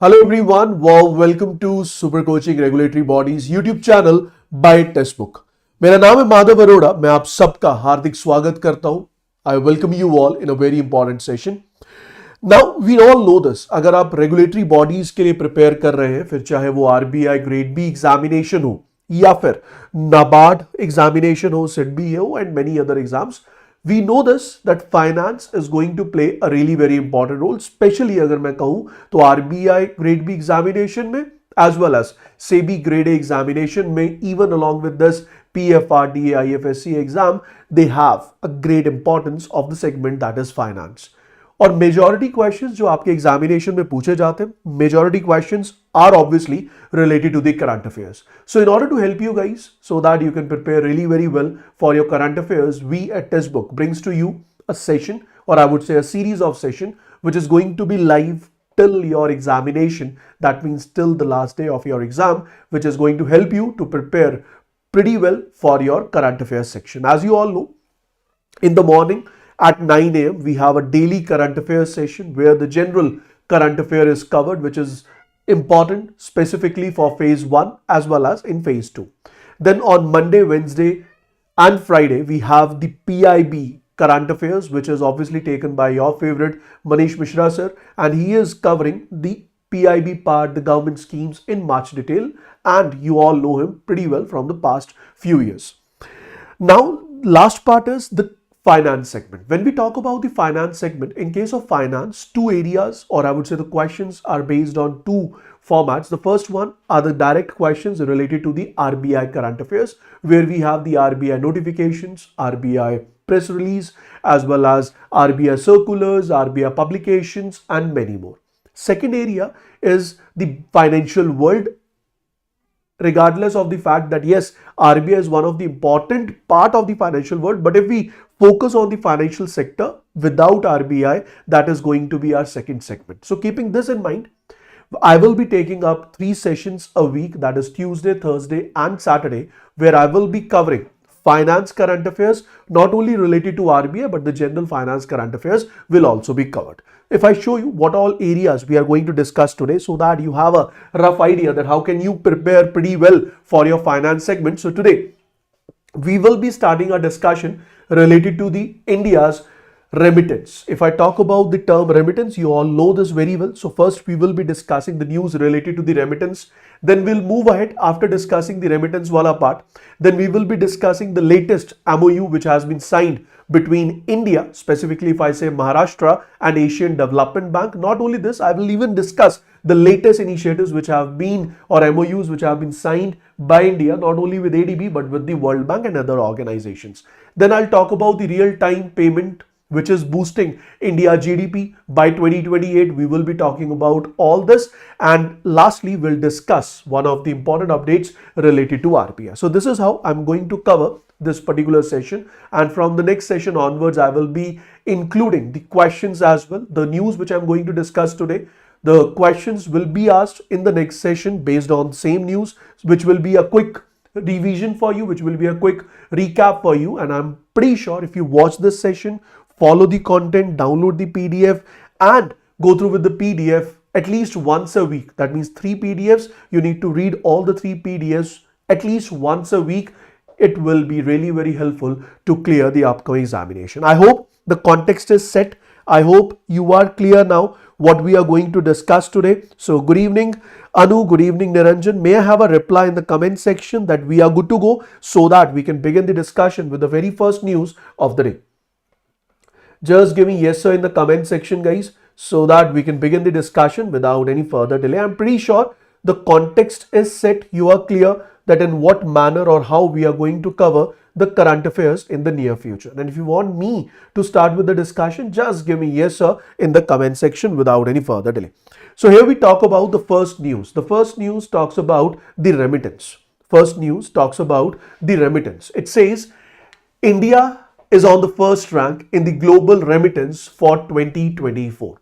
Hello everyone, welcome to Super Coaching Regulatory Bodies YouTube channel by Testbook. मेरा नाम है माधव अरोड़ा. मैं आप सबका हार्दिक स्वागत करता हूं. I welcome you all in a very important session. Now we all know this. अगर आप regulatory bodies के लिए prepare कर रहे हैं, फिर चाहे वो RBI Grade B examination हो या फिर NABARD examination हो, SEBI हो and many other exams, we know this that finance is going to play a really very important role, especially अगर मैं कहूं तो RBI Grade B examination में as well as SEBI Grade A examination में, even along with this PFRDA IFSC exam, they have a great importance of the segment that is finance. और majority questions जो आपके examination में पूछे जाते हैं, majority questions are obviously related to the current affairs. So in order to help you guys so that you can prepare really very well for your current affairs, we at Testbook brings to you a session, or I would say a series of session, which is going to be live till your examination. That means till the last day of your exam, which is going to help you to prepare pretty well for your current affairs section. As you all know, in the morning at 9 a.m. we have a daily current affairs session where the general current affair is covered, which is important specifically for phase 1 as well as in phase 2. Then on Monday, Wednesday and Friday we have the PIB current affairs, which is obviously taken by your favorite Manish Mishra sir, and he is covering the PIB part, the government schemes, in much detail, and you all know him pretty well from the past few years. Now last part is the finance segment. When we talk about the finance segment, in case of finance, two areas, or I would say the questions are based on two formats. The first one are the direct questions related to the RBI current affairs, where we have the RBI notifications, RBI press release, as well as RBI circulars, RBI publications, and many more. Second area is the financial world, regardless of the fact that yes, RBI is one of the important part of the financial world, but if we focus on the financial sector without RBI, that is going to be our second segment. So keeping this in mind, I will be taking up 3 sessions a week, that is Tuesday, Thursday and Saturday, where I will be covering finance current affairs, not only related to RBI, but the general finance current affairs will also be covered. If I show you what all areas we are going to discuss today, so that you have a rough idea that how can you prepare pretty well for your finance segment. So today we will be starting a discussion related to the India's remittance. If I talk about the term remittance, you all know this very well. So first we will be discussing the news related to the remittance. Then we'll move ahead after discussing the remittance wala part. Then we will be discussing the latest MOU which has been signed between India, specifically if I say Maharashtra and Asian Development Bank. Not only this, I will even discuss the latest initiatives which have been, or MOUs which have been signed by India, not only with ADB but with the World Bank and other organizations. Then I'll talk about the real-time payment which is boosting India GDP by 2028. We will be talking about all this, and lastly we'll discuss one of the important updates related to RBI. So this is how I'm going to cover this particular session, and from the next session onwards I will be including the questions as well. The news which I'm going to discuss today, the questions will be asked in the next session based on same news, which will be a quick revision for you, which will be a quick recap for you. And I'm pretty sure if you watch this session, follow the content, download the PDF and go through with the PDF at least once a week. That means 3 PDFs. You need to read all the 3 PDFs at least once a week. It will be really very helpful to clear the upcoming examination. I hope the context is set. I hope you are clear now what we are going to discuss today. So good evening Anu, good evening Niranjan. May I have a reply in the comment section that we are good to go, so that we can begin the discussion with the very first news of the day. Just give me yes sir in the comment section guys, so that we can begin the discussion without any further delay. I'm pretty sure the context is set. You are clear that in what manner or how we are going to cover the current affairs in the near future. And if you want me to start with the discussion, just give me yes sir in the comment section without any further delay. So here we talk about the first news. The first news talks about the remittance. First news talks about the remittance. It says India is on the first rank in the global remittance for 2024.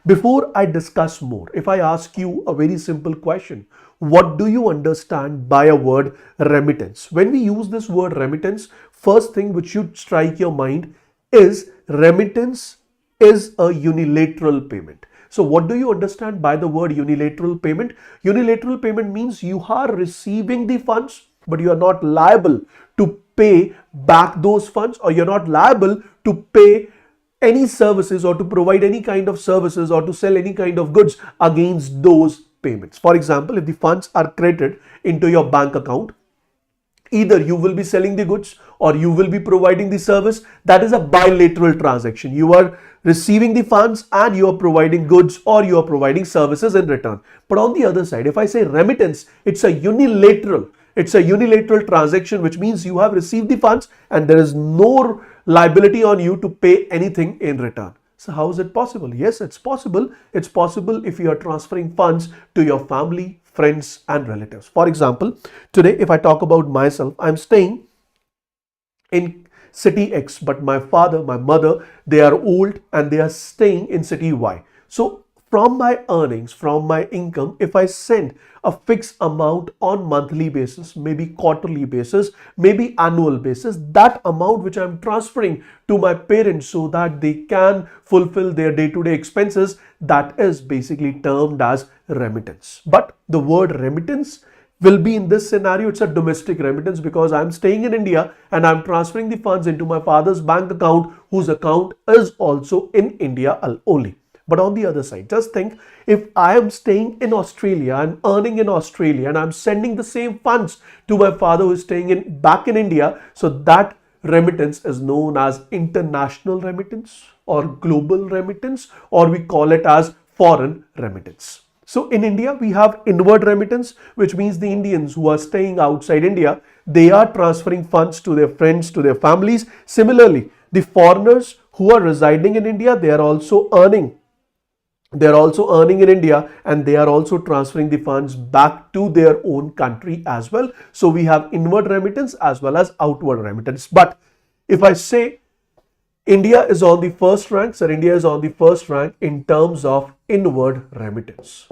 Before I discuss more, if I ask you a very simple question, what do you understand by a word remittance? When we use this word remittance, first thing which should strike your mind is remittance is a unilateral payment. So what do you understand by the word unilateral payment? Unilateral payment means you are receiving the funds, but you are not liable to pay back those funds, or you're not liable to pay any services or to provide any kind of services or to sell any kind of goods against those payments. For example, if the funds are credited into your bank account, either you will be selling the goods or you will be providing the service. That is a bilateral transaction. You are receiving the funds and you are providing goods or you are providing services in return. But on the other side, if I say remittance, it's a unilateral transaction, which means you have received the funds and there is no liability on you to pay anything in return. So how is it possible? Yes, it's possible. It's possible if you are transferring funds to your family, friends and relatives. For example, today if I talk about myself, I'm staying in city X, but my father, my mother, they are old and they are staying in city Y. So from my earnings, from my income, if I send a fixed amount on monthly basis, maybe quarterly basis, maybe annual basis, that amount which I'm transferring to my parents so that they can fulfill their day-to-day expenses, that is basically termed as remittance. But the word remittance will be in this scenario, it's a domestic remittance, because I'm staying in India and I'm transferring the funds into my father's bank account, whose account is also in India only. But on the other side, just think, if I am staying in Australia and earning in Australia and I'm sending the same funds to my father who is staying back in India, so that remittance is known as international remittance or global remittance, or we call it as foreign remittance. So in India, we have inward remittance, which means the Indians who are staying outside India, they are transferring funds to their friends, to their families. Similarly, the foreigners who are residing in India, they are also earning in India and they are also transferring the funds back to their own country as well. So we have inward remittance as well as outward remittance. But if I say India is on the first rank, sir, India is on the first rank in terms of inward remittance.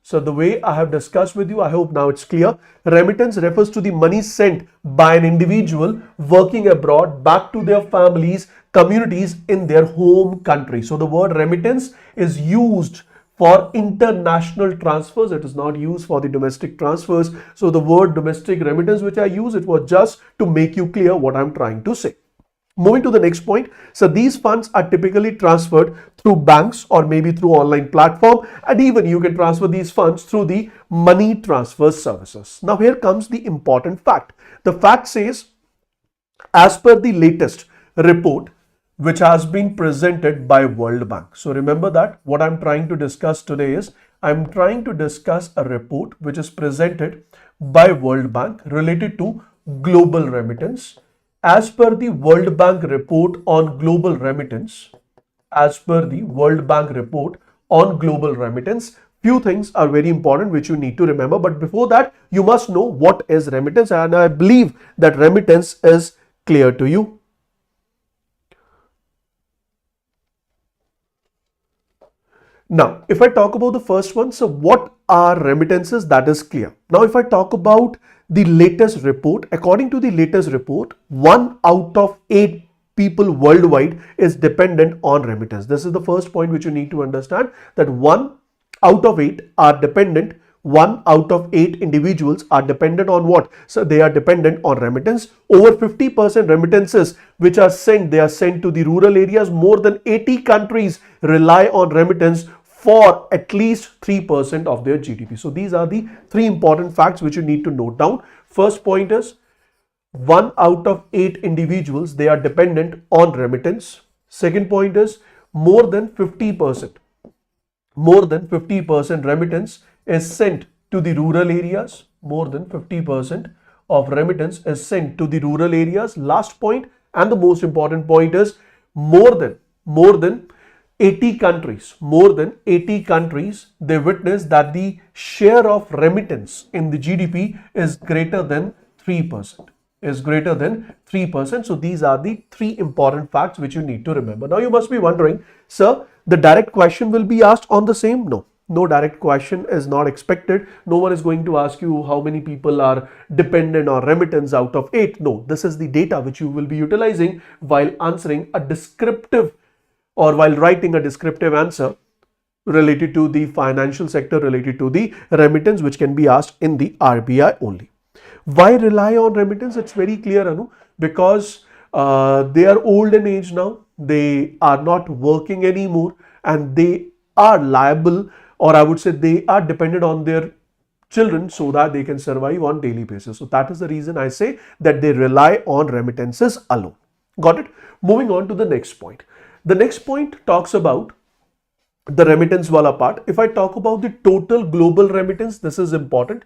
So the way I have discussed with you, I hope now it's clear. Remittance refers to the money sent by an individual working abroad back to their families, communities in their home country. So the word remittance is used for international transfers. It is not used for the domestic transfers. So the word domestic remittance which I use, it was just to make you clear what I'm trying to say. Moving to the next point. So these funds are typically transferred through banks or maybe through online platform, and even you can transfer these funds through the money transfer services. Now here comes the important fact. The fact says, as per the latest report which has been presented by World Bank. So remember that what I'm trying to discuss today is, I'm trying to discuss a report which is presented by World Bank related to global remittance. As per the World Bank report on global remittance, few things are very important which you need to remember. But before that, you must know what is remittance, and I believe that remittance is clear to you. Now, if I talk about the first one, so what are remittances? That is clear. Now, if I talk about the latest report, according to the latest report, 1 out of 8 people worldwide is dependent on remittance. This is the first point which you need to understand, that 1 out of 8 are dependent. 1 out of 8 individuals are dependent on what? So they are dependent on remittance. Over 50% remittances which are sent, they are sent to the rural areas. More than 80 countries rely on remittance for at least 3% of their GDP. So these are the 3 important facts which you need to note down. First point is 1 out of 8 individuals, they are dependent on remittance. Second point is more than 50% remittance is sent to the rural areas. More than 50% of remittance is sent to the rural areas. Last point and the most important point is more than 80 countries, they witness that the share of remittance in the GDP is greater than 3%. So these are the 3 important facts which you need to remember. Now you must be wondering, sir, the direct question will be asked on the same? No direct question is not expected. No one is going to ask you how many people are dependent on remittance out of 8. No, this is the data which you will be utilizing while answering a descriptive or while writing a descriptive answer related to the financial sector, related to the remittance, which can be asked in the RBI only. Why rely on remittance? It's very clear, Anu, because they are old in age now, they are not working anymore, and they are liable, or I would say they are dependent on their children so that they can survive on daily basis. So that is the reason I say that they rely on remittances alone. Got it? Moving on to the next point. The next point talks about the remittance wala part. If I talk about the total global remittance, this is important.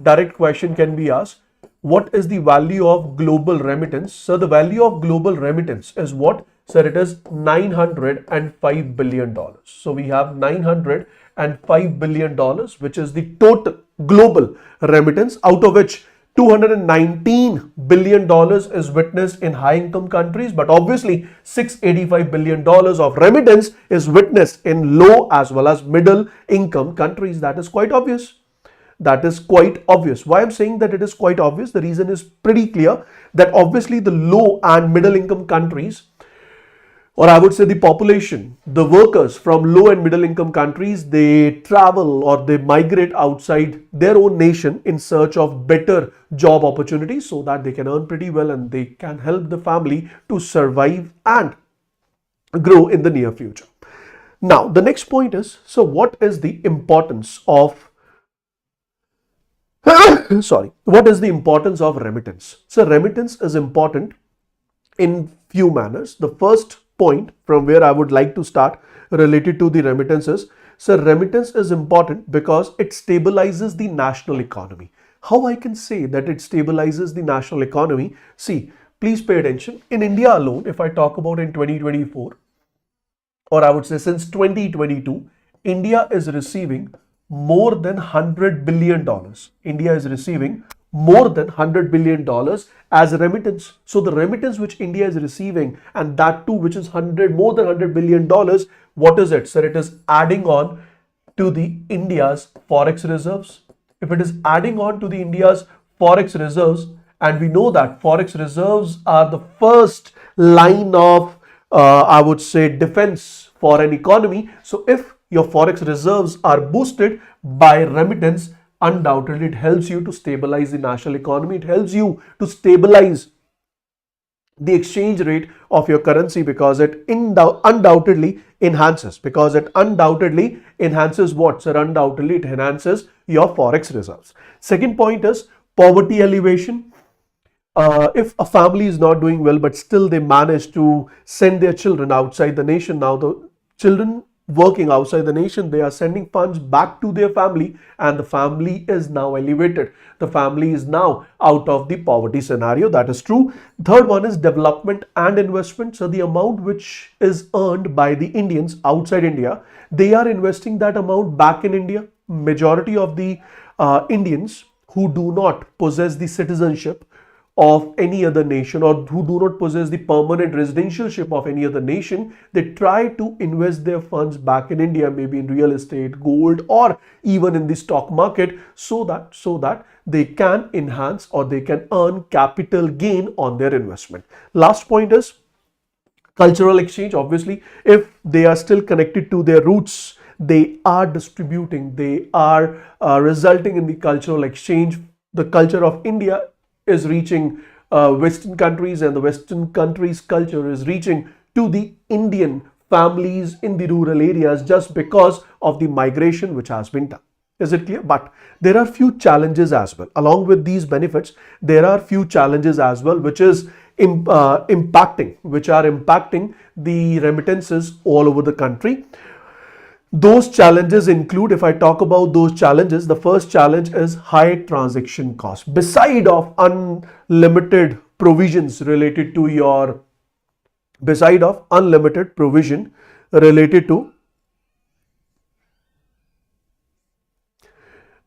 Direct question can be asked. What is the value of global remittance? So the value of global remittance is what? Sir, it is $905 billion. So we have $905 billion, which is the total global remittance, out of which $219 billion is witnessed in high income countries, but obviously $685 billion of remittance is witnessed in low as well as middle income countries. That is quite obvious. That is quite obvious. Why I'm saying that it is quite obvious? The reason is pretty clear, that obviously the low and middle income countries, or I would say the population, the workers from low and middle income countries, they travel or they migrate outside their own nation in search of better job opportunities so that they can earn pretty well and they can help the family to survive and grow in the near future. Now, the next point is, so what is the importance of what is the importance of remittance? So remittance is important in few manners. The first point from where I would like to start related to the remittances. So remittance is important because it stabilizes the national economy. How I can say that it stabilizes the national economy? See, please pay attention. In India alone, if I talk about in 2024, or I would say since 2022, India is receiving more than $100 billion. India is receiving more than $100 billion as remittance. So the remittance which India is receiving, and that too which is more than $100 billion, what is it? Sir, it is adding on to the India's forex reserves. If it is adding on to the India's forex reserves, and we know that forex reserves are the first line of I would say defense for an economy. So if your forex reserves are boosted by remittance, undoubtedly it helps you to stabilize the national economy. It helps you to stabilize the exchange rate of your currency, because it undoubtedly enhances. What, sir? Undoubtedly it enhances your forex reserves. Second point is poverty alleviation. If a family is not doing well, but still they manage to send their children outside the nation, now the children working outside the nation, they are sending funds back to their family, and the family is now elevated. The family is now out of the poverty scenario. That is true. Third one is development and investment. So the amount which is earned by the Indians outside India, they are investing that amount back in India. Majority of the Indians who do not possess the citizenship of any other nation, or who do not possess the permanent residentialship of any other nation, they try to invest their funds back in India, maybe in real estate, gold, or even in the stock market, so that they can enhance or they can earn capital gain on their investment. Last point is cultural exchange. Obviously, if they are still connected to their roots, they are distributing, they are resulting in the cultural exchange. The culture of India is reaching Western countries, and the Western countries' culture is reaching to the Indian families in the rural areas just because of the migration which has been done. Is it clear? But there are few challenges as well. Along with these benefits, there are few challenges as well which are impacting the remittances all over the country. Those challenges include, if I talk about those challenges, the first challenge is high transaction cost. Beside of unlimited provisions related to your, beside of unlimited provision related to,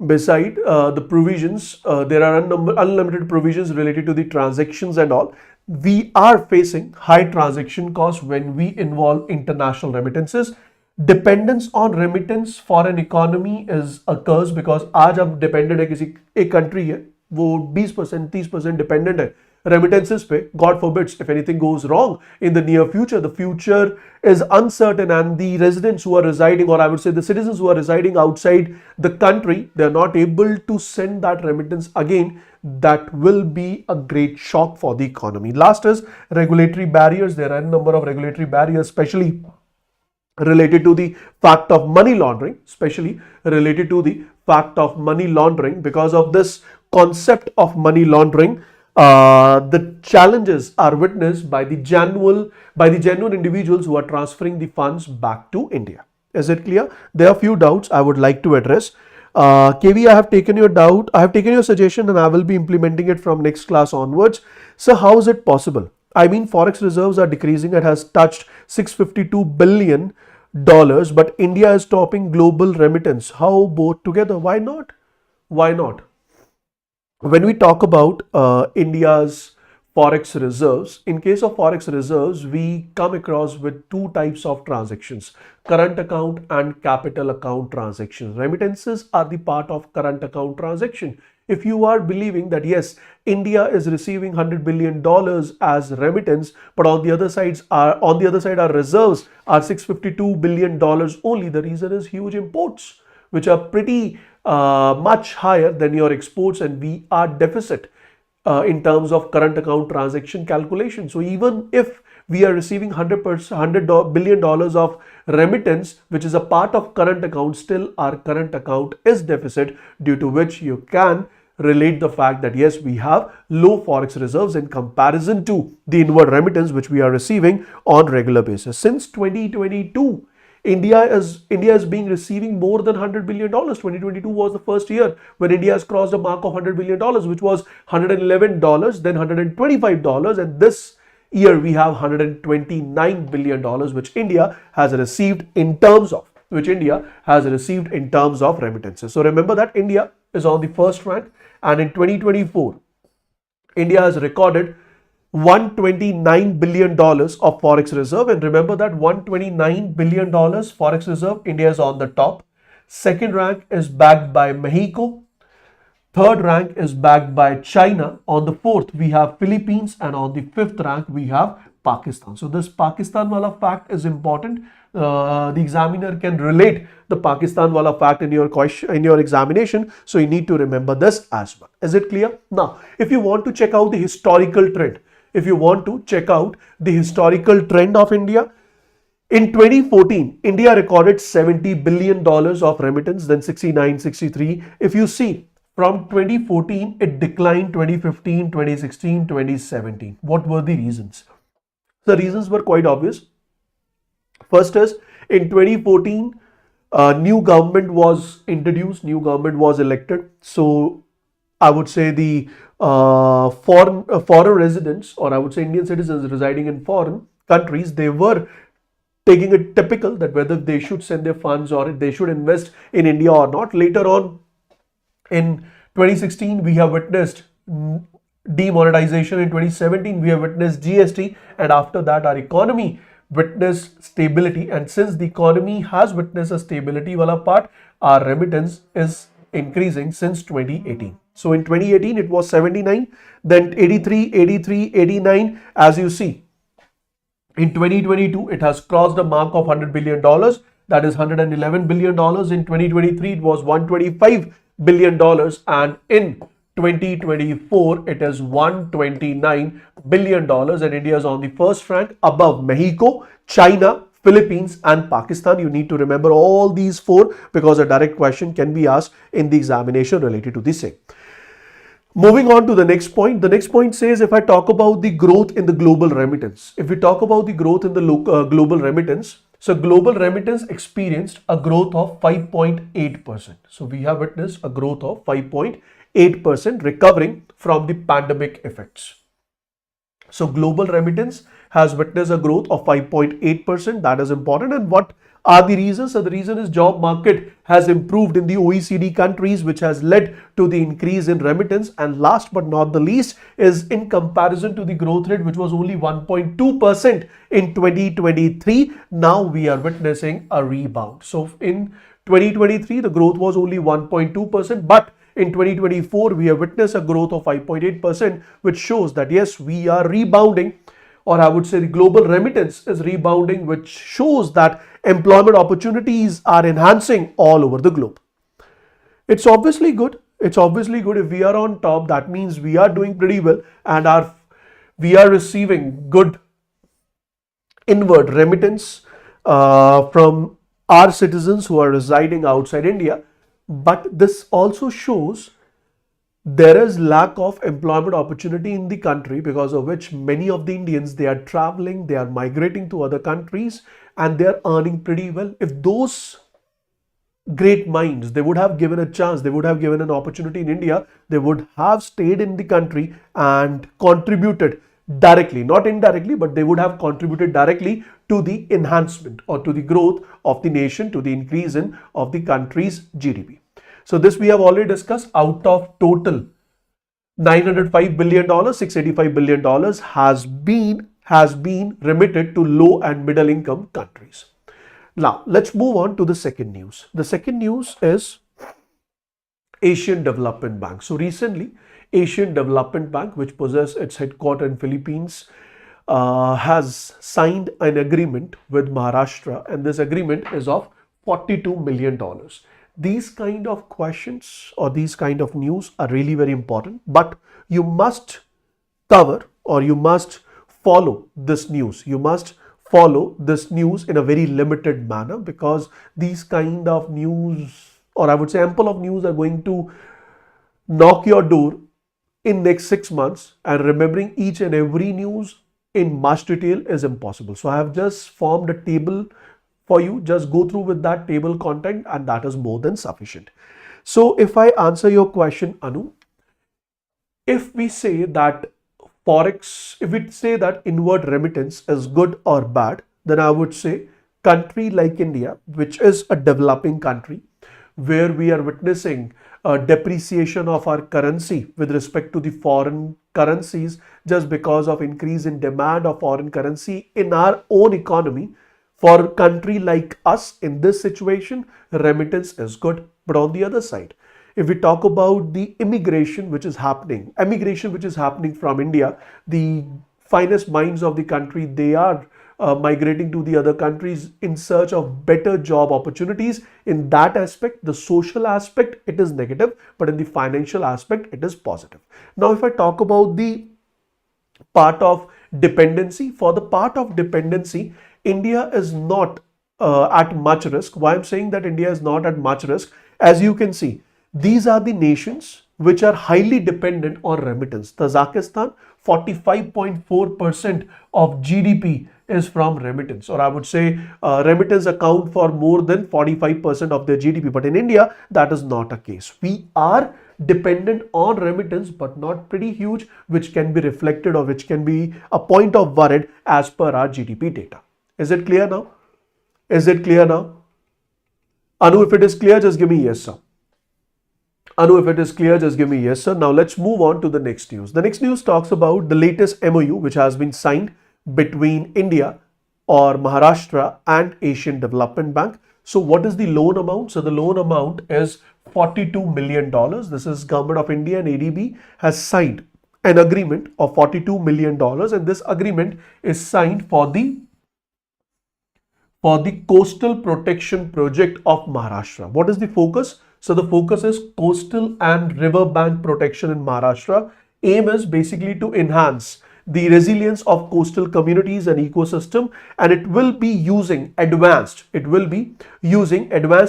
beside the provisions, there are unlimited provisions related to the transactions and all. We are facing high transaction costs when we involve international remittances. Dependence on remittance for an economy is occurs because आज आप dependent है किसी एक country है, वो 20% 30% dependent है remittances पे, God forbids, if anything goes wrong in the near future, the future is uncertain, and the residents who are residing, or I would say the citizens who are residing outside the country, they are not able to send that remittance again. That will be a great shock for the economy. Last is regulatory barriers. There are a number of regulatory barriers, especially related to the fact of money laundering, because of this concept of money laundering. The challenges are witnessed by the genuine individuals who are transferring the funds back to India. Is it clear? There are few doubts I would like to address. KV, I have taken your doubt, I have taken your suggestion, and I will be implementing it from next class onwards. So how is it possible? I mean, forex reserves are decreasing. It has touched $652 billion, but India is topping global remittance. How both together? Why not? Why not? When we talk about India's forex reserves, in case of forex reserves, we come across with two types of transactions: current account and capital account transactions. Remittances are the part of current account transaction. If you are believing that yes, India is receiving $100 billion as remittance, but on the other side our reserves are $652 billion only, the reason is huge imports, which are pretty much higher than your exports, and we are deficit in terms of current account transaction calculation. So even if we are receiving $100 billion of remittance, which is a part of current account, still our current account is deficit, due to which you can relate the fact that yes, we have low forex reserves in comparison to the inward remittance which we are receiving on regular basis. Since 2022, India is being receiving more than $100 billion. 2022 was the first year when India has crossed a mark of $100 billion, which was $111, then $125, and this year we have $129 billion, which India has received in terms of remittances. So remember that India is on the first rank, and in 2024, India has recorded $129 billion of forex reserve, and remember that $129 billion forex reserve, India is on the top. Second rank is backed by Mexico. Third rank is backed by China. On the fourth, we have Philippines, and on the fifth rank, we have Pakistan. So this Pakistan wala fact is important. The examiner can relate the Pakistan wala fact in your question, in your examination. So you need to remember this as well. Is it clear? Now, if you want to check out the historical trend, of India, in 2014, India recorded $70 billion of remittance, then 69, 63. If you see, from 2014, it declined 2015, 2016, 2017. What were the reasons? The reasons were quite obvious. First is, in 2014, new government was introduced, new government was elected. So I would say the foreign residents, or I would say Indian citizens residing in foreign countries, they were taking it typical that whether they should send their funds or they should invest in India or not. Later on, in 2016, we have witnessed demonetization. In 2017, we have witnessed GST, and after that, our economy witnessed stability. And since the economy has witnessed a stability wala part, our remittance is increasing since 2018. So in 2018, it was 79, then 83, 83, 89. As you see, in 2022, it has crossed the mark of $100 billion. That is $111 billion. In 2023, it was $125 billion. And in 2024, it is $129 billion. And India is on the first rank above Mexico, China, Philippines, and Pakistan. You need to remember all these four because a direct question can be asked in the examination related to the same. Moving on to the next point. The next point says, if I talk about the growth in the global remittance, if we talk about the growth in the global remittance, so global remittance experienced a growth of 5.8%. So we have witnessed a growth of 5.8%, recovering from the pandemic effects. So global remittance has witnessed a growth of 5.8%. That is important. And what are the reasons? So the reason is job market has improved in the OECD countries, which has led to the increase in remittance. And last but not the least is in comparison to the growth rate, which was only 1.2% in 2023. Now we are witnessing a rebound. So in 2023, the growth was only 1.2%, but In 2024, we have witnessed a growth of 5.8%, which shows that yes, we are rebounding, or I would say the global remittance is rebounding, which shows that employment opportunities are enhancing all over the globe. It's obviously good. It's obviously good if we are on top. That means we are doing pretty well and we are receiving good inward remittance from our citizens who are residing outside India. But this also shows there is lack of employment opportunity in the country, because of which many of the Indians, they are traveling, they are migrating to other countries, and they are earning pretty well. If those great minds, they would have given a chance, they would have given an opportunity in India, they would have stayed in the country and contributed directly, not indirectly, but they would have contributed directly to the enhancement or to the growth of the nation, to the increase in of the country's GDP. So this we have already discussed. Out of total $905 billion, $685 billion has been remitted to low and middle income countries. Now, let's move on to the second news. The second news is Asian Development Bank. So recently, Asian Development Bank, which possesses its headquarters in Philippines, has signed an agreement with Maharashtra, and this agreement is of $42 million. These kind of questions or these kind of news are really very important, but you must cover or you must follow this news. You must follow this news in a very limited manner, because these kind of news, or I would say ample of news, are going to knock your door in next 6 months, and remembering each and every news in much detail is impossible. So I have just formed a table for you. Just go through with that table content, and that is more than sufficient. So if I answer your question, Anu, if we say that Forex, if we say that inward remittance is good or bad, then I would say country like India, which is a developing country, where we are witnessing a depreciation of our currency with respect to the foreign currencies, just because of increase in demand of foreign currency in our own economy. For a country like us in this situation, remittance is good. But on the other side, if we talk about the emigration which is happening from India, the finest minds of the country, they are migrating to the other countries in search of better job opportunities. In that aspect, the social aspect, it is negative, but in the financial aspect, it is positive. Now, if I talk about the part of dependency, for the part of dependency, India is not at much risk. Why I'm saying that India is not at much risk? As you can see, these are the nations which are highly dependent on remittance. Kazakhstan, 45.4% of GDP is from remittance, or I would say remittance account for more than 45% of their GDP. But in India, that is not a case. We are dependent on remittance, but not pretty huge, which can be reflected or which can be a point of worry as per our GDP data. Is it clear now? Is it clear now? Anu, if it is clear, just give me yes, sir. Anu, if it is clear, just give me yes, sir. Now let's move on to the next news. The next news talks about the latest MOU which has been signed between India or Maharashtra and Asian Development Bank. So what is the loan amount? So the loan amount is $42 million. This is Government of India and ADB has signed an agreement of $42 million, and this agreement is signed for the coastal protection project of Maharashtra. What is the focus? So the focus is coastal and river bank protection in Maharashtra. Aim is basically to enhance the resilience of coastal communities and ecosystem, and it will be using advanced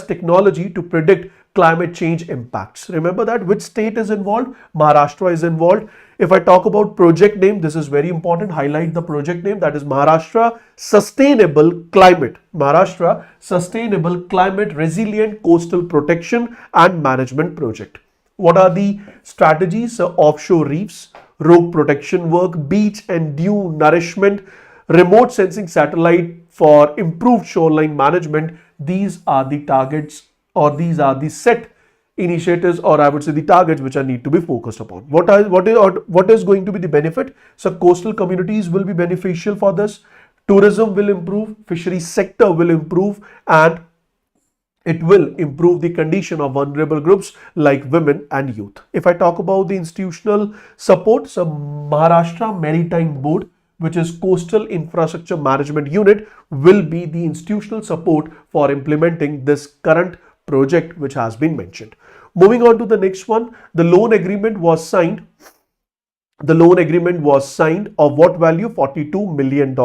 technology to predict climate change impacts. Remember that which state is involved? Maharashtra is involved. If I talk about project name, this is very important. Highlight the project name, that is Maharashtra Sustainable Climate. Maharashtra Sustainable Climate Resilient Coastal Protection and Management Project. What are the strategies? So offshore reefs, rock protection work, beach and dune nourishment, remote sensing satellite for improved shoreline management. These are the targets, or these are the set initiatives, or I would say the targets which are need to be focused upon. What is going to be the benefit? So coastal communities will be beneficial for this. Tourism will improve, fisheries sector will improve, and It will improve the condition of vulnerable groups like women and youth. If I talk about the institutional support, so Maharashtra Maritime Board, which is Coastal Infrastructure Management Unit, will be the institutional support for implementing this current project which has been mentioned. Moving on to the next one, the loan agreement was signed. The loan agreement was signed of what value? $42 million.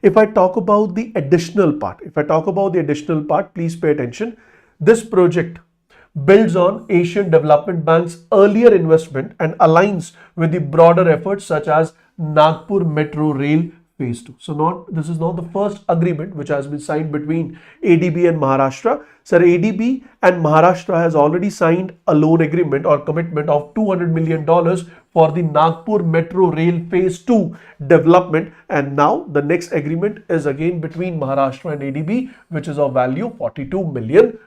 If I talk about the additional part, please pay attention. This project builds on Asian Development Bank's earlier investment and aligns with the broader efforts such as Nagpur Metro Rail Phase 2. So this is not the first agreement which has been signed between ADB and Maharashtra. Sir, ADB and Maharashtra has already signed a loan agreement or commitment of $200 million for the Nagpur Metro Rail Phase 2 development, and now the next agreement is again between Maharashtra and ADB, which is of value $42 million.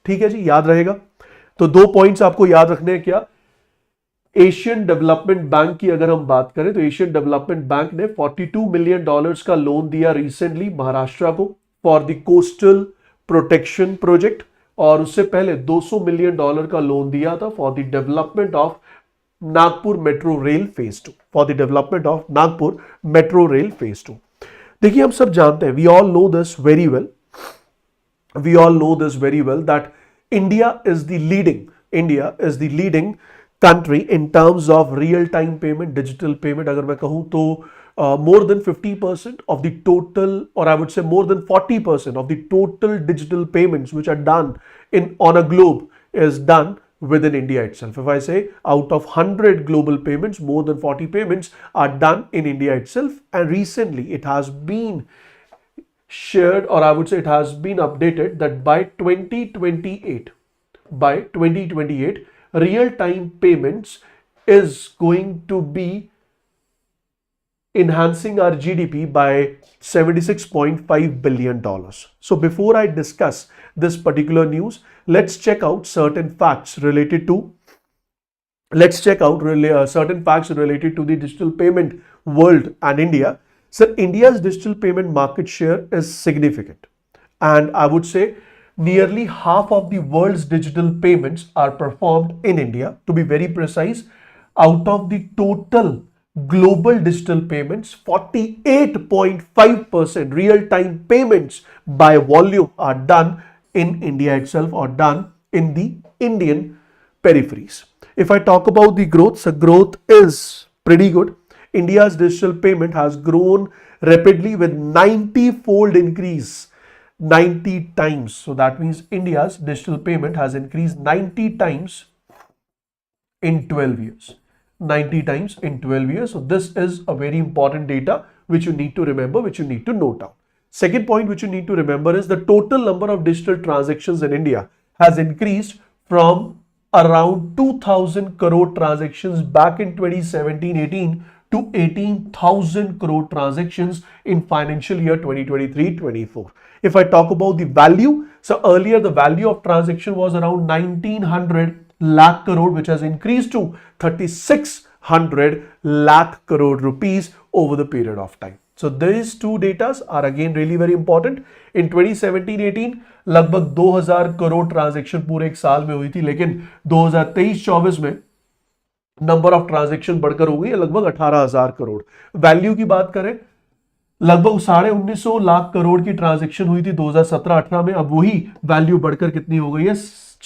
ठीक है जी, याद रहेगा. तो दो points आपको याद रखने हैं. क्या? एशियन डेवलपमेंट बैंक की अगर हम बात करें तो एशियन डेवलपमेंट बैंक ने $42 मिलियन का लोन दिया रिसेंटली महाराष्ट्र को for the coastal protection project, और उससे पहले $200 मिलियन का लोन दिया था for the development of Nagpur metro rail phase 2, for the development of Nagpur metro rail phase 2. देखिए, हम सब जानते हैं, we all know this very well that India is the leading country in terms of real-time payment, digital payment. अगर मैं कहूँ तो more than 50% of the total, or I would say more than 40% of the total digital payments which are done on a globe is done within India itself. If I say out of 100 global payments, more than 40 payments are done in India itself, and recently it has been shared, or I would say it has been updated that by 2028, real-time payments is going to be enhancing our GDP by $76.5 billion. So before I discuss this particular news, let's check out certain facts related to the digital payment world and India. So India's digital payment market share is significant, and I would say nearly half of the world's digital payments are performed in India. To be very precise, out of the total global digital payments, 48.5% real-time payments by volume are done in India itself, or done in the Indian peripheries. If I talk about the growth, so growth is pretty good. India's digital payment has grown rapidly with 90-fold increase. 90 times. So that means India's digital payment has increased 90 times in 12 years. 90 times in 12 years. So this is a very important data which you need to remember, which you need to note down. Second point which you need to remember is the total number of digital transactions in India has increased from around 2,000 crore transactions back in 2017-18 to 18,000 crore transactions in financial year 2023-24. If I talk about the value, so earlier the value of transaction was around 1,900 lakh crore, which has increased to 3,600 lakh crore rupees over the period of time. So these two datas are again really very important. In 2017-18 लगभग 2,000 crore transaction पूरे एक साल में हुई थी, लेकिन 2023-24 में number of transaction बढ़कर हो गई है लगभग 18,000 करोड़. वैल्यू की बात करें, लगभग 1950 लाख करोड़ की ट्रांजैक्शन हुई थी 2017-18 में. अब वही वैल्यू बढ़कर कितनी हो गई है?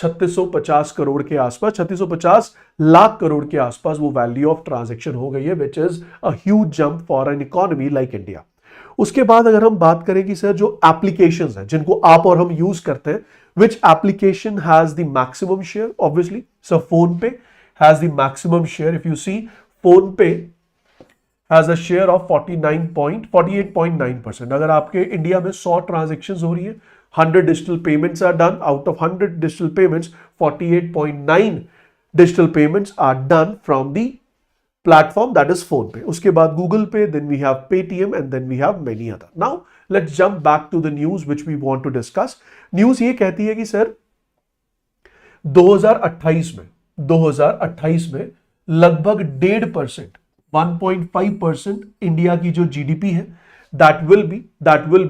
3650 करोड़ के आसपास, 3650 लाख करोड़ के आसपास वो वैल्यू ऑफ ट्रांजैक्शन हो गई है, which is a huge jump for an economy like India. उसके बाद अगर हम बात करें कि सर जो एप्लीकेशंस हैं जिनको आप और हम यूज करते हैं, which application has the maximum share? Obviously sir PhonePe has the maximum share. If you see, PhonePe has a share of 48.9%. अगर आपके इंडिया में 100 ट्रांजेक्शंस हो रही है, 100 digital payments are done. Out of 100 digital payments, 48.9 digital payments are done from the platform that is PhonePe. उसके बाद Google Pay, then we have Paytm and then we have many other. Now let's jump back to the news which we want to discuss. News ये कहती है कि sir 2028 में लगभग 1.5%, 1.5% India की जो जीडीपी है, that will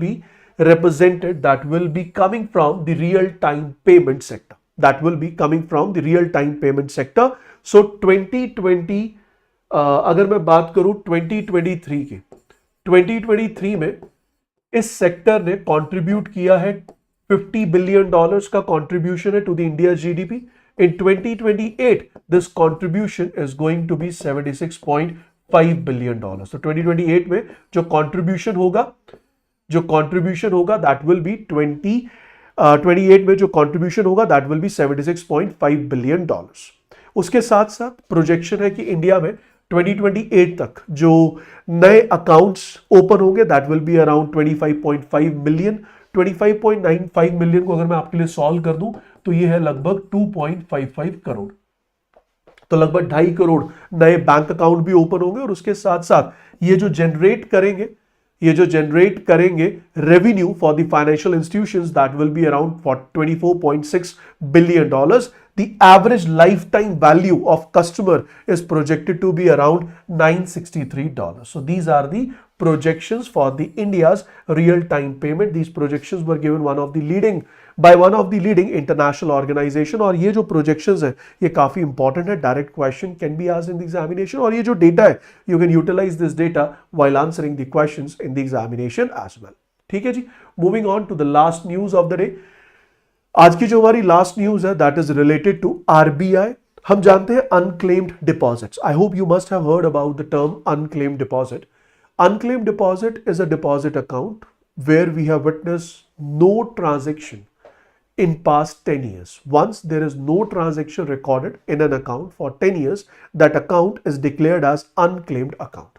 be represented that will be coming from the real time payment sector. That will be coming from the real time payment sector. So 2020 अगर मैं बात करूं 2023 की, 2023 में इस सेक्टर ने कंट्रीब्यूट किया है $50 बिलियन का कंट्रीब्यूशन है to the India GDP. In 2028 this contribution is going to be $76.5 billion. तो 2028 में जो कंट्रीब्यूशन होगा दैट विल बी 28 में जो कंट्रीब्यूशन होगा दैट विल बी $76.5 बिलियन. उसके साथ साथ प्रोजेक्शन है कि इंडिया में 2028 तक जो नए अकाउंट्स ओपन होंगे that will be around 25.5 million. 25.95 million को अगर मैं आपके लिए सॉल्व कर दूं तो ये है लगभग 2.55 करोड़. तो लगभग 2.5 करोड़ नए बैंक अकाउंट भी ओपन होंगे और उसके साथ साथ ये जो जनरेट करेंगे revenue for the financial institutions that will be around $24.6 billion. The average lifetime value of customer is projected to be around $963. So these are the projections for the India's real-time payment. These projections were given by one of the leading international organization. और ये जो projections है ये काफी important है. Direct question can be asked in the examination. और ये जो data है you can utilize this data while answering the questions in the examination as well. ठीक है जी. Moving on to the last news of the day. आज की जो हमारी लास्ट न्यूज है that is related to RBI. हम जानते हैं unclaimed deposits. I hope you must have heard about the term unclaimed deposit. Unclaimed deposit is a deposit account where we have witness no transaction in past 10 years. Once there is no transaction recorded in an account for 10 years, that account is declared as unclaimed account.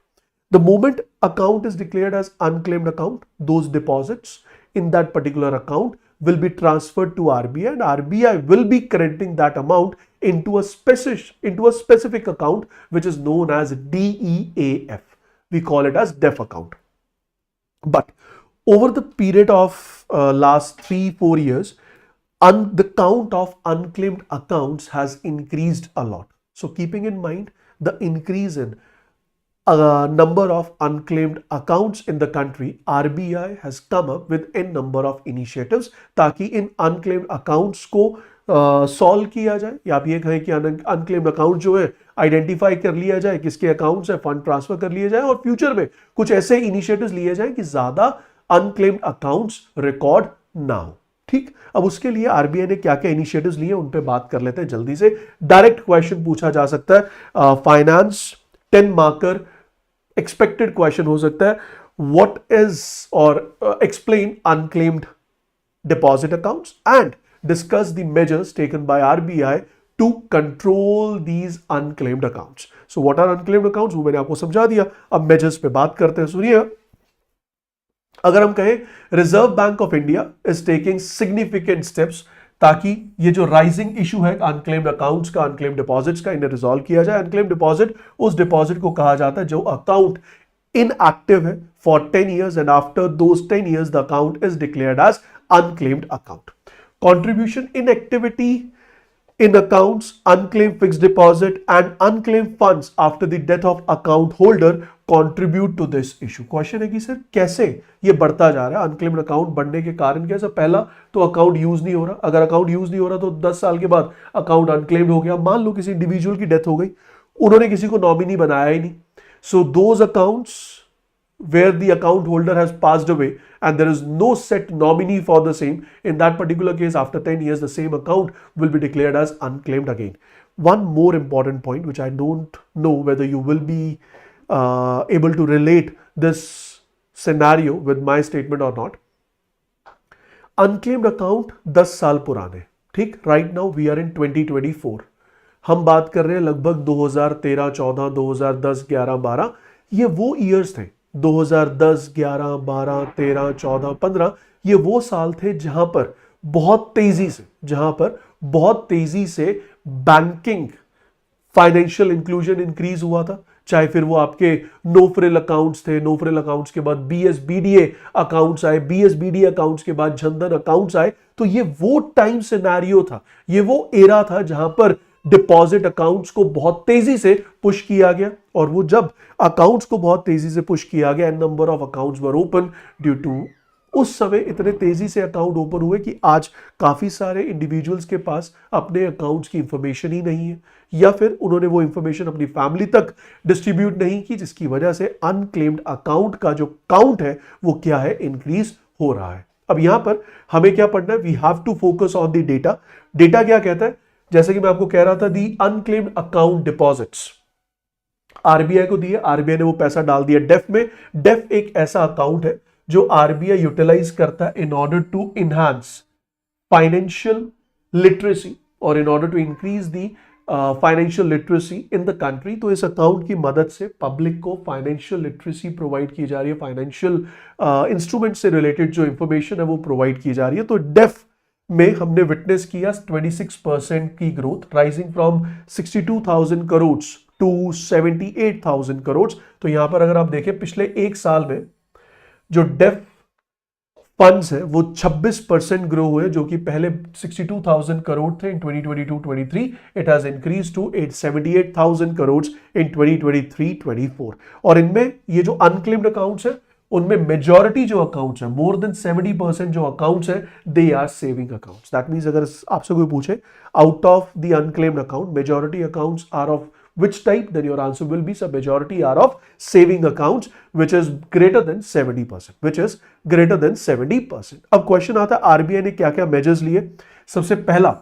The moment account is declared as unclaimed account, those deposits in that particular account will be transferred to RBI and RBI will be crediting that amount into a specific account which is known as DEAF. We call it as DEF account. But over the period of last 3-4 years, the count of unclaimed accounts has increased a lot. So keeping in mind the increase in number of unclaimed accounts in the country, RBI has come up with a number of initiatives ताकि इन unclaimed accounts को solve किया जाए, या आप ये कहें कि unclaimed account जो है आइडेंटिफाई कर लिया जाए, किसके अकाउंट से फंड ट्रांसफर कर लिए जाए और फ्यूचर में कुछ ऐसे इनिशिएटिव्स लिए जाए कि ज्यादा unclaimed accounts रिकॉर्ड ना हो. ठीक, अब उसके लिए आरबीआई ने क्या क्या इनिशिएटिव्स लिए उन पे बात कर लेते हैं जल्दी से. डायरेक्ट क्वेश्चन पूछा जा सकता है, फाइनेंस 10 मार्कर एक्सपेक्टेड क्वेश्चन हो सकता है. व्हाट इज और explain unclaimed deposit accounts and discuss the measures taken by RBI to control these unclaimed accounts. So what are unclaimed accounts वो मैंने आपको समझा दिया. अब मेजर्स पे बात करते हैं. सुनिए, अगर हम कहें reserve bank of India is taking significant steps ताकि ये जो राइजिंग इशू है अनक्लेम्ड अकाउंट्स का, अनक्लेम्ड डिपॉजिट्स का, इन्हें रिजॉल्व किया जाए. अनक्लेम्ड डिपॉजिट उस डिपॉजिट को कहा जाता है जो अकाउंट इनएक्टिव है for 10 years and after those 10 years the account is declared as unclaimed account. Contribution inactivity in accounts, unclaimed fixed deposit and unclaimed funds after the death of account holder contribute to this issue. Question है कि sir कैसे ये बढ़ता जा रहा है, unclaimed account बढ़ने के कारण कैसा? पहला तो अकाउंट यूज नहीं हो रहा. अगर अकाउंट यूज नहीं हो रहा तो 10 साल के बाद अकाउंट अनक्लेम्ड हो गया. मान लो किसी इंडिविजुअल की डेथ हो गई, उन्होंने किसी को नॉमिनी बनाया ही नहीं. So those accounts where the account holder has passed away and there is no set nominee for the same, in that particular case after 10 years the same account will be declared as unclaimed again. One more important point which I don't know whether you will be able to relate this scenario with my statement or not. Unclaimed account 10 साल पुराने, ठीक. Right now we are in 2024. हम बात कर रहे हैं लगभग 2013, 14, 2010, 11, 12. ये वो ईयर्स थे 2010, 11, 12, 13, 14, 15. ये वो साल थे जहां पर बहुत तेजी से बैंकिंग फाइनेंशियल इंक्लूजन इंक्रीज हुआ था. चाहे फिर वो आपके नो फ्रिल अकाउंट्स थे, नो फ्रिल अकाउंट्स के बाद बीएसबीडीए अकाउंट्स आए, बीएसबीडीए अकाउंट्स के बाद जनधन अकाउंट्स आए. तो ये वो टाइम सिनेरियो था, ये वो एरा था जहां पर डिपॉजिट अकाउंट्स को बहुत तेजी से पुश किया गया. और वो जब अकाउंट्स को बहुत तेजी से पुश किया गया, number of accounts were open due to उस समय इतने तेजी से अकाउंट ओपन हुए कि आज काफी सारे इंडिविजुअल्स के पास अपने अकाउंट्स की इंफॉर्मेशन ही नहीं है, या फिर उन्होंने वो इंफॉर्मेशन अपनी फैमिली तक डिस्ट्रीब्यूट नहीं की, जिसकी वजह से अनक्लेम्ड अकाउंट का जो काउंट है वो क्या है, इंक्रीज हो रहा है। अब यहां पर हमें क्या पढ़ना है, we have to focus on the data. Data क्या कहता है, जैसे कि मैं आपको कह रहा था, दी अनक्लेम्ड अकाउंट डिपॉजिट्स आरबीआई को दिए, आरबीआई ने वो पैसा डाल दिया डेफ में। डेफ एक ऐसा अकाउंट है जो आरबीआई यूटिलाइज करता है in order to enhance financial literacy और in order to increase the financial literacy in the country. तो इस अकाउंट की मदद से पब्लिक को फाइनेंशियल लिटरेसी प्रोवाइड की जा रही है, फाइनेंशियल इंस्ट्रूमेंट से रिलेटेड जो इंफॉर्मेशन है वो प्रोवाइड की जा रही है। तो डेफ में हमने विटनेस किया 26% की growth, rising from 62,000 crore to 78,000 crore. तो यहां पर अगर आप देखें पिछले एक साल में जो डेफ फंड्स है वो 26% ग्रो हुए, जो कि पहले 62,000 करोड़ थे in 2022-23, it has increase to 78,000 crore in 2023-24। और इनमें ये जो अनक्लेम्ड अकाउंट्स है उनमें मेजॉरिटी जो अकाउंट्स है, मोर देन 70% जो अकाउंट्स है, they are saving accounts. That means अगर आपसे कोई पूछे out of the unclaimed account majority accounts are of which type, then your answer will be, so majority are of saving accounts which is greater than 70%, which is greater than 70%। अब question आता है RBI ने क्या क्या measures लिए। सबसे पहला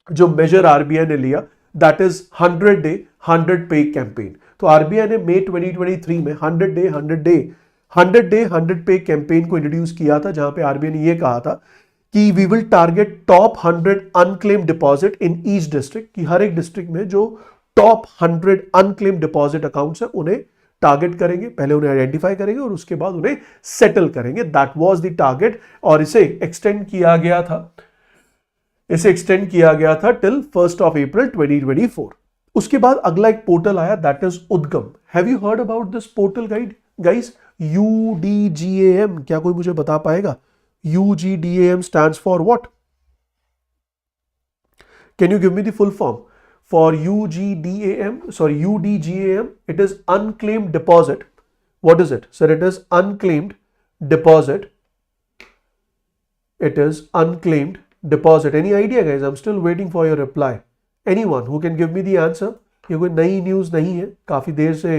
जो मेजर आरबीआई ने लिया that is 100 day 100 pay campaign. तो आरबीआई ने मई 2023 में 100 डे 100 पे कैंपेन को इंट्रोड्यूस किया था, जहां पे आरबीआई ने यह कहा था कि we will target top 100 unclaimed deposit in each district, कि हर एक डिस्ट्रिक्ट में जो टॉप 100 अनक्लेम्ड डिपॉजिट अकाउंट्स है उन्हें टारगेट करेंगे, पहले उन्हें आइडेंटिफाई करेंगे और उसके बाद उन्हें सेटल करेंगे। दैट वाज द टारगेट और इसे एक्सटेंड किया गया था टिल 1 अप्रैल 2024। उसके बाद अगला एक पोर्टल आया दैट इज उद्गम। Have you heard about this portal guys? UDGAM, क्या कोई मुझे बता पाएगा? UGDAM stands for what? Can you give me the full form for UDGAM, it is unclaimed deposit. What is it? Sir, it is unclaimed deposit. It is unclaimed deposit. Any idea guys? I'm still waiting for your reply. Anyone who can give me the answer? ये कोई नई news नहीं है, काफी देर से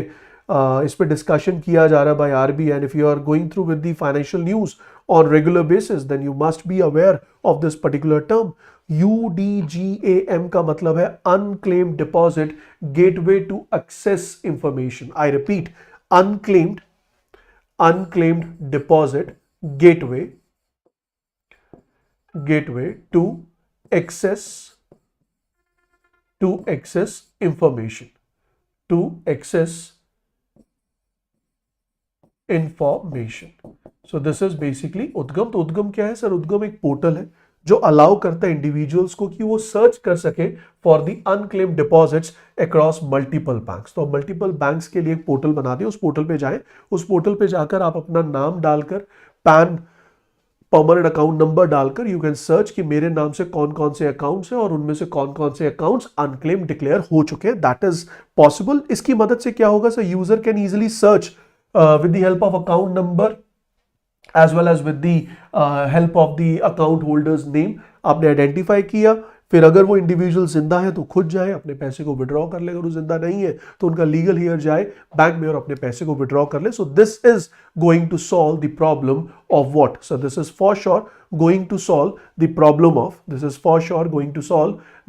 इस पर discussion किया जा रहा है by RBI, and if you are going through with the financial news on regular basis then you must be aware of this particular term. UDGAM का मतलब है unclaimed deposit gateway to access information. I repeat, unclaimed deposit gateway to access information, so this is basically Udgam. तो उद्गम क्या है sir? उद्गम एक portal है जो अलाउ करता है इंडिविजुअल्स को कि वो सर्च कर सके for the unclaimed deposits across multiple banks. तो मल्टीपल बैंक्स के लिए एक पोर्टल बना दिया, उस पोर्टल पे जाएं, उस पोर्टल पे जाकर आप अपना नाम डालकर, पैन, परमानेंट अकाउंट नंबर डालकर यू कैन सर्च कि मेरे नाम से कौन कौन से अकाउंट्स हैं और उनमें से कौन कौन से अकाउंट्स अनक्लेम्ड डिक्लेयर हो चुके हैं। That is possible. इसकी मदद से क्या होगा sir? User can easily search with the help of account number as well as with the help of the account holders name। आपने आइडेंटिफाई किया, फिर अगर वो इंडिविजुअल जिंदा है तो खुद जाए अपने पैसे को विड्रॉ कर ले, अगर वो जिंदा नहीं है तो उनका लीगल हियर जाए बैंक में और अपने पैसे को विड्रॉ कर ले। So this is going to solve the problem of what? So this is for sure going to solve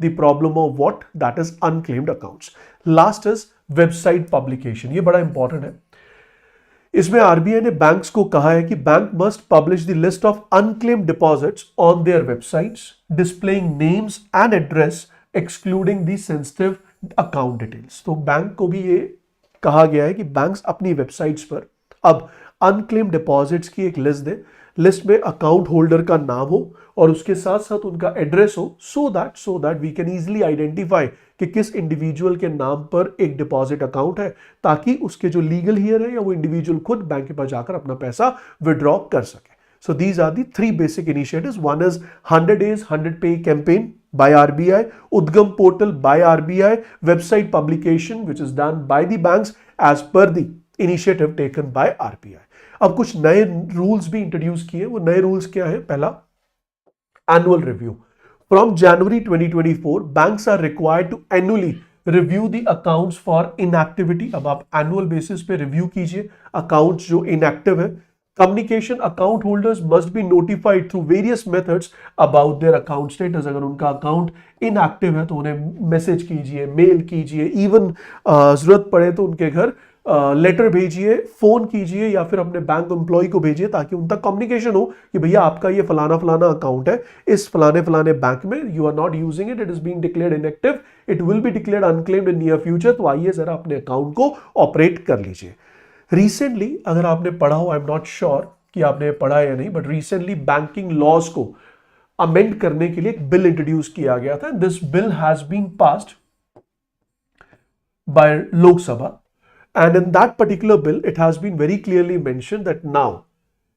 the problem of what? That is unclaimed accounts. Last is website publication. ये बड़ा important है। इसमें RBI ने banks को कहा है कि bank must publish the list of unclaimed deposits on their websites displaying names and address excluding the sensitive account details. तो बैंक को भी ये कहा गया है कि बैंक्स अपनी वेबसाइट्स पर अब अनक्लेम्ड डिपॉजिट्स की एक लिस्ट दे, लिस्ट में अकाउंट होल्डर का नाम हो और उसके साथ साथ उनका एड्रेस हो, so that we can easily identify कि किस इंडिविजुअल के नाम पर एक डिपॉजिट अकाउंट है, ताकि उसके जो लीगल हियर है या वो इंडिविजुअल खुद बैंक के पास जाकर अपना पैसा विड्रॉ कर सके। So these are the 3 basic initiatives. One is 100 days 100 pay campaign by RBI, Udgam portal by RBI, website publication which is done by the banks as per the initiative taken by RBI. अब कुछ नए rules भी introduce किए। वो नए rules क्या है? पहला, annual review. From January 2024 banks are required to annually review the accounts for inactivity. अब आप एनुअल बेसिस पे रिव्यू कीजिए अकाउंट्स जो इनएक्टिव है। Communication, account holders must be notified through various methods about their account status. अगर उनका account inactive है तो उन्हें मैसेज कीजिए, मेल कीजिए, इवन जरूरत पड़े तो उनके घर लेटर भेजिए, फोन कीजिए या फिर अपने बैंक एम्प्लॉय को भेजिए ताकि उन तक कम्युनिकेशन हो कि भैया आपका ये फलाना फलाना अकाउंट है इस फलाने फलाने बैंक में, you are not using it, it is being declared inactive, it will be declared unclaimed in near future. तो आइए जरा अपने अकाउंट को ऑपरेट कर लीजिए। रिसेंटली अगर आपने पढ़ा हो, आई एम नॉट श्योर कि आपने पढ़ा या नहीं, बट रिसेंटली बैंकिंग लॉज को अमेंड करने के लिए एक बिल इंट्रोड्यूस किया गया था। This bill has been passed by Lok Sabha, and in that particular bill it has been very clearly mentioned that now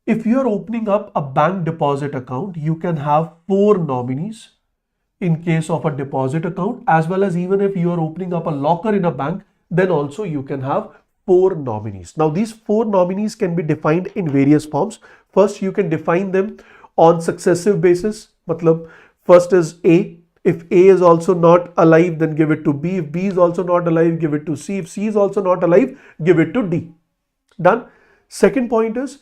if you are opening up a bank deposit account, you can have 4 nominees in case of a deposit account, as well as even if you are opening up a locker in a bank, then also you can have 4 nominees. Now these 4 nominees can be defined in various forms. First, you can define them on successive basis. Matlab, first is A. If A is also not alive, then give it to B. If B is also not alive, give it to C. If C is also not alive, give it to D. Done. Second point is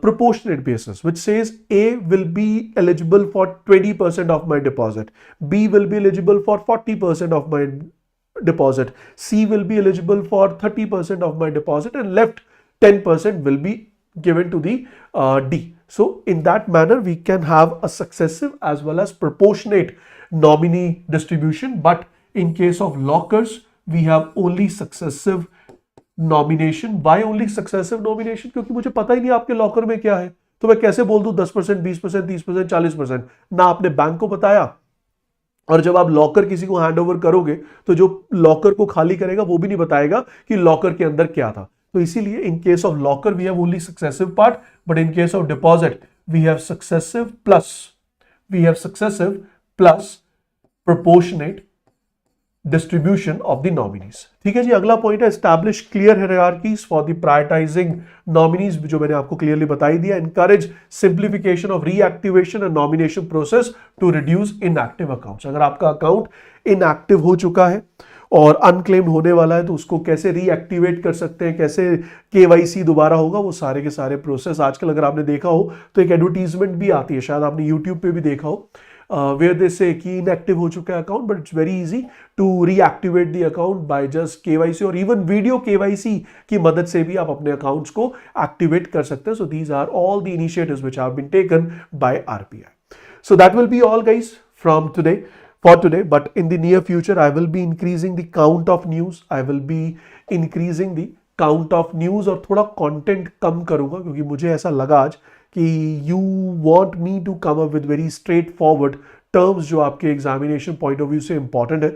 proportionate basis, which says A will be eligible for 20% of my deposit. B will be eligible for 40% of my deposit. C will be eligible for 30% of my deposit, and left 10% will be given to the D. So in that manner, we can have a successive as well as proportionate nominee distribution. But in case of lockers, we have only successive nomination. Why only successive nomination? क्योंकि मुझे पता ही नहीं आपके locker में क्या है, तो मैं कैसे बोल दूं 10%, 20%, 30%, 40%? ना आपने बैंक को बताया, और जब आप लॉकर किसी को हैंड ओवर करोगे तो जो लॉकर को खाली करेगा वो भी नहीं बताएगा कि लॉकर के अंदर क्या था। तो इसीलिए in case of locker we have only successive part, but in case of deposit we have successive plus proportionate distribution of the nominees. ठीक है जी। अगला पॉइंट है establish clear hierarchies for the prioritising nominees, जो मैंने आपको clearly बताई दिया। Encourage simplification of reactivation and nomination process to reduce inactive accounts. अगर आपका अकाउंट इनएक्टिव हो चुका है और अनक्लेम्ड होने वाला है तो उसको कैसे रीएक्टिवेट कर सकते हैं, कैसे केवाईसी दोबारा होगा, वो सारे के सारे प्रोसेस आजकल अगर आपने देखा हो तो एक एडवर्टीजमेंट भी आती है, शायद आपने यूट्यूब पे भी देखा हो, where they say कि inactive हो चुका है account, but it's very easy to reactivate the account by just KYC और even video KYC की मदद से भी आप अपने अकाउंट्स को एक्टिवेट कर सकते हैं. So these are all the initiatives which have been taken by RBI. So that will be all guys from today. For today, but in the near future I will be increasing the count of news. I will be increasing the count of news और थोड़ा content कम करूंगा क्योंकि मुझे ऐसा लगा आज कि you want me to come up with very straightforward terms जो आपके एग्जामिनेशन पॉइंट ऑफ व्यू से इंपॉर्टेंट है.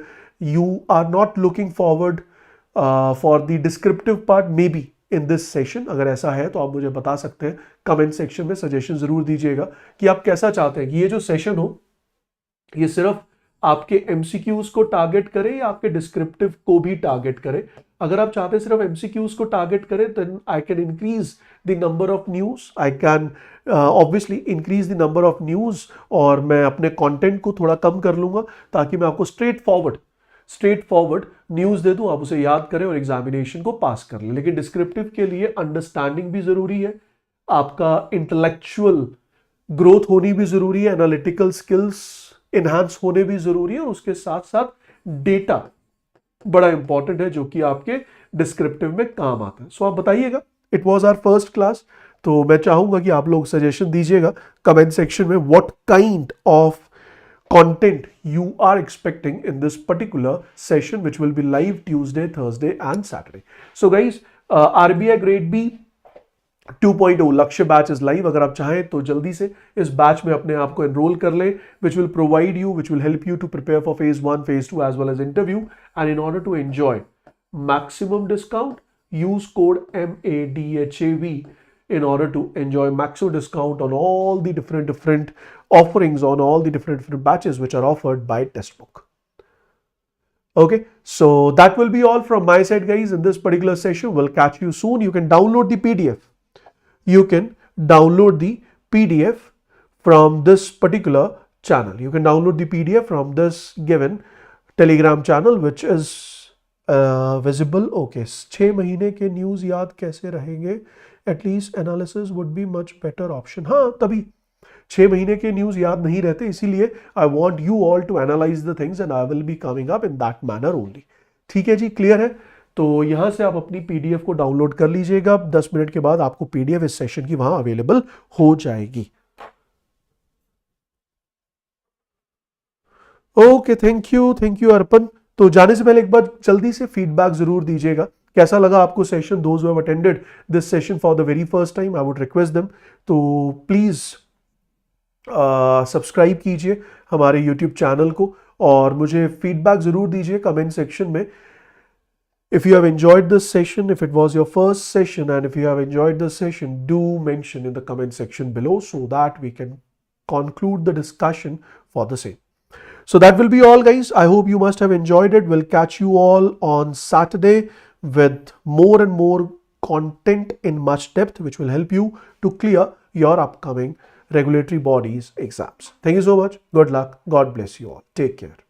You are not looking forward for the descriptive part maybe in this session. अगर ऐसा है तो आप मुझे बता सकते हैं कमेंट सेक्शन में, सजेशन जरूर दीजिएगा कि आप कैसा चाहते हैं कि ये जो सेशन हो ये सिर्फ आपके एमसीक्यूज को टारगेट करे या आपके डिस्क्रिप्टिव को भी टारगेट करे. अगर आप चाहते हैं सिर्फ एमसीक्यूज को टारगेट करें then I can increase the number of news, I can obviously increase the number of news और मैं अपने कंटेंट को थोड़ा कम कर लूंगा ताकि मैं आपको स्ट्रेट फॉरवर्ड न्यूज दे दूं, आप उसे याद करें और एग्जामिनेशन को पास कर लें. लेकिन डिस्क्रिप्टिव के लिए अंडरस्टैंडिंग भी जरूरी है, आपका इंटेलेक्चुअल ग्रोथ होनी भी जरूरी है, एनालिटिकल स्किल्स एनहांस होने भी जरूरी है और उसके साथ साथ डेटा बड़ा इंपॉर्टेंट है जो कि आपके डिस्क्रिप्टिव में काम आता है. सो आप बताइएगा. It was our first class, तो मैं चाहूंगा कि आप लोग सजेशन दीजिएगा कमेंट सेक्शन में what kind of content you are expecting in this particular session which will be live Tuesday, Thursday and Saturday. So guys, RBI Grade B 2.0 लक्ष्य batch is live. अगर आप चाहें तो जल्दी से इस बैच में अपने आप को एनरोल कर लें, which will help you to prepare for phase 1, phase 2 as well as interview. And in order to enjoy maximum discount, use code MADHAV in order to enjoy maximum discount on all the different offerings on all the different batches which are offered by Testbook. Okay, so that will be all from my side guys in this particular session. We'll catch you soon. You can download the PDF you can download the PDF from this particular channel. You can download the PDF from this given Telegram channel which is visible. Okay, 6 महीने के news याद कैसे रहेंगे? At least analysis would be much better option. हाँ, तभी 6 महीने के news याद नहीं रहते, इसीलिए I want you all to analyze the things and I will be coming up in that manner only. ठीक है जी, क्लियर है? तो यहां से आप अपनी PDF को डाउनलोड कर लीजिएगा. 10 मिनट के बाद आपको PDF इस सेशन की वहां अवेलेबल हो जाएगी. ओके, थैंक यू अर्पण. तो जाने से पहले एक बार जल्दी से फीडबैक जरूर दीजिएगा. कैसा लगा आपको session? Those who have attended this session for the very first time, I would request them तो प्लीज सब्सक्राइब कीजिए हमारे यूट्यूब चैनल को और मुझे फीडबैक जरूर दीजिए कमेंट सेक्शन में. If you have enjoyed this session, if it was your first session, and if you have enjoyed this session, do mention in the comment section below so that we can conclude the discussion for the same. So that will be all, guys. I hope you must have enjoyed it. We'll catch you all on Saturday with more and more content in much depth, which will help you to clear your upcoming regulatory bodies exams. Thank you so much. Good luck. God bless you all. Take care.